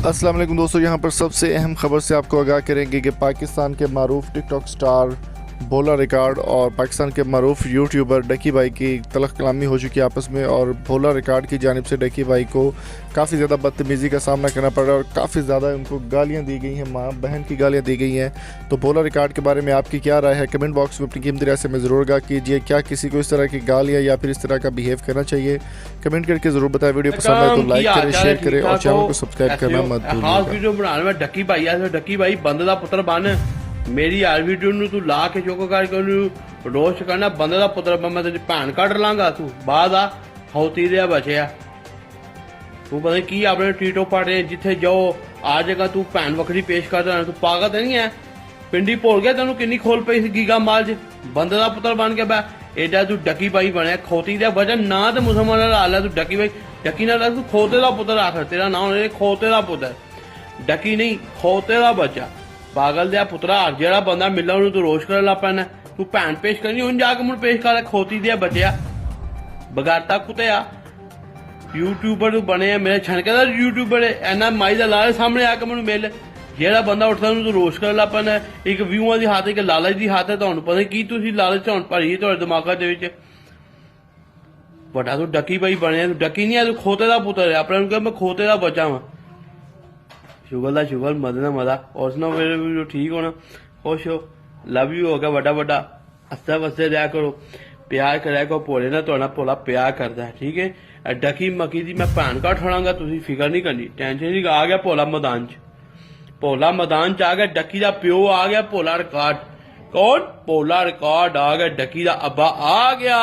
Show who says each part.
Speaker 1: अस्सलाम वालेकुम दोस्तों, यहाँ पर सबसे अहम खबर से आपको आगाह करेंगे कि पाकिस्तान के मारूफ टिकटॉक स्टार भोला रिकॉर्ड और पाकिस्तान के मारूफ यूट्यूबर डकी भाई की तलख कलामी हो चुकी है आपस में। और भोला रिकॉर्ड की जानिब से डकी भाई को काफ़ी ज़्यादा बदतमीज़ी का सामना करना पड़ रहा है और काफ़ी ज़्यादा उनको गालियाँ दी गई हैं, माँ बहन की गालियाँ दी गई हैं। तो भोला रिकॉर्ड के बारे में आपकी क्या राय है? कमेंट बॉक्स में अपनी कीमती राय से में ज़रूर आगाह कीजिए। क्या किसी को इस तरह की गालियाँ या फिर इस तरह का बिहेव करना चाहिए? कमेंट करके ज़रूर बताएं। वीडियो पसंद आए तो लाइक करें, शेयर करें और चैनल को सब्सक्राइब करना मत भूलिएगा।
Speaker 2: वीडियो बनाने में डकी भाई आ, डकी भाई बंदे दा पुत्र बन। मेरी हर वीडियो ਨੂੰ ਤੂੰ ਲਾ ਕੇ ਚੁੱਕ ਕਰਕੇ ਉਹਨੂੰ ਰੋਸਟ ਕਰਨਾ, ਬੰਦੇ ਦਾ ਪੁੱਤਰ ਮੈਂ ਤੇਰੀ ਭੈਣ ਕੱਢ ਲਾਂਗਾ। ਤੂੰ ਬਾਅਦ ਆ ਹੌਤੀ ਰਿਹਾ ਬਚਿਆ, ਤੂੰ ਪਤਾ ਕੀ ਆਪਣੇ ਟੀਟੋ ਪਾੜੇ ਜਿੱਥੇ ਜਾਓ ਆ ਜਗਾ ਤੂੰ ਭੈਣ ਵੱਖਰੀ ਪੇਸ਼ ਕਰਦਾ। ਤੂੰ ਪਾਗਲ ਤਾਂ ਨਹੀਂ ਹੈ? ਪਿੰਡੀ ਭੁੱਲ ਗਿਆ ਤੈਨੂੰ ਕਿੰਨੀ ਖੋਲ ਪਈ ਸੀ ਗੀਗਾ ਮਾਲ 'ਚ? ਬੰਦੇ ਦਾ ਪੁੱਤਰ ਬਣ ਕੇ ਬੈ ਏਡਾ ਤੂੰ ਡਕੀ ਭਾਈ ਬਣਿਆ। ਖੋਤੀ ਦਾ ਵਜਨ ਨਾ ਤੇ ਮੁਸਲਮਾਨਾਂ ਦਾ ਹਾਲ ਹੈ। ਤੂੰ ਡਕੀ ਭਾਈ ਡਕੀ ਨਾਲ ਤੂੰ ਖੋਤੇ ਦਾ ਪੁੱਤਰ ਆਖਰ ਤੇਰਾ ਨਾਮ ਉਹਨੇ ਖੋਤੇ ਦਾ ਪੁੱਤਰ, ਡਕੀ ਨਹੀਂ ਖੋਤੇ ਦਾ ਬੱਚਾ। पागल दिया पुत्रा जेड़ा बंदा मिला तू रोश कर ला पैना। तू भैन पेश करनी हूं जाके मुझे पेश कर खोती दिया बचया बगाता कुत्या। यूट्यूबर तू बने मेरे छनके का यूट्यूबर इना माई का लाल सामने आके मैं मिल। जेड़ा बंदा उठता तू रोश कर ला पैना। एक व्यूआं की हाथ एक लालच की हाथ है। तुहानू पता की तुसी लालच हुण भरी तुहाडे दिमागां दे विच। बड़ा तू डकी भाई बने, तू डकी नहीं है, तू खोते का पुत्तर है। अपने कह मैं खोते का बच्चा वा। शुगर का शुगर मजे का मजा। और सुनो मेरे वीडियो ठीक होना, खुश हो, लव यू हो गया बड़ा बड़ा। हंसते वसते रहा करो, प्यार कराया करो। भोले ना थोड़ा भोला प्यार करता है, ठीक है। डकी मकी दी मैं भैन घट होना, तुम फिक्र नहीं करनी, टेंशन नहीं। आ गया भोला मैदान च, भोला मैदान च आ गया। डकी का प्यो आ गया, भोला रिकॉर्ड। कौन? भोला रिकॉर्ड आ गया, डकी का अब्बा आ गया।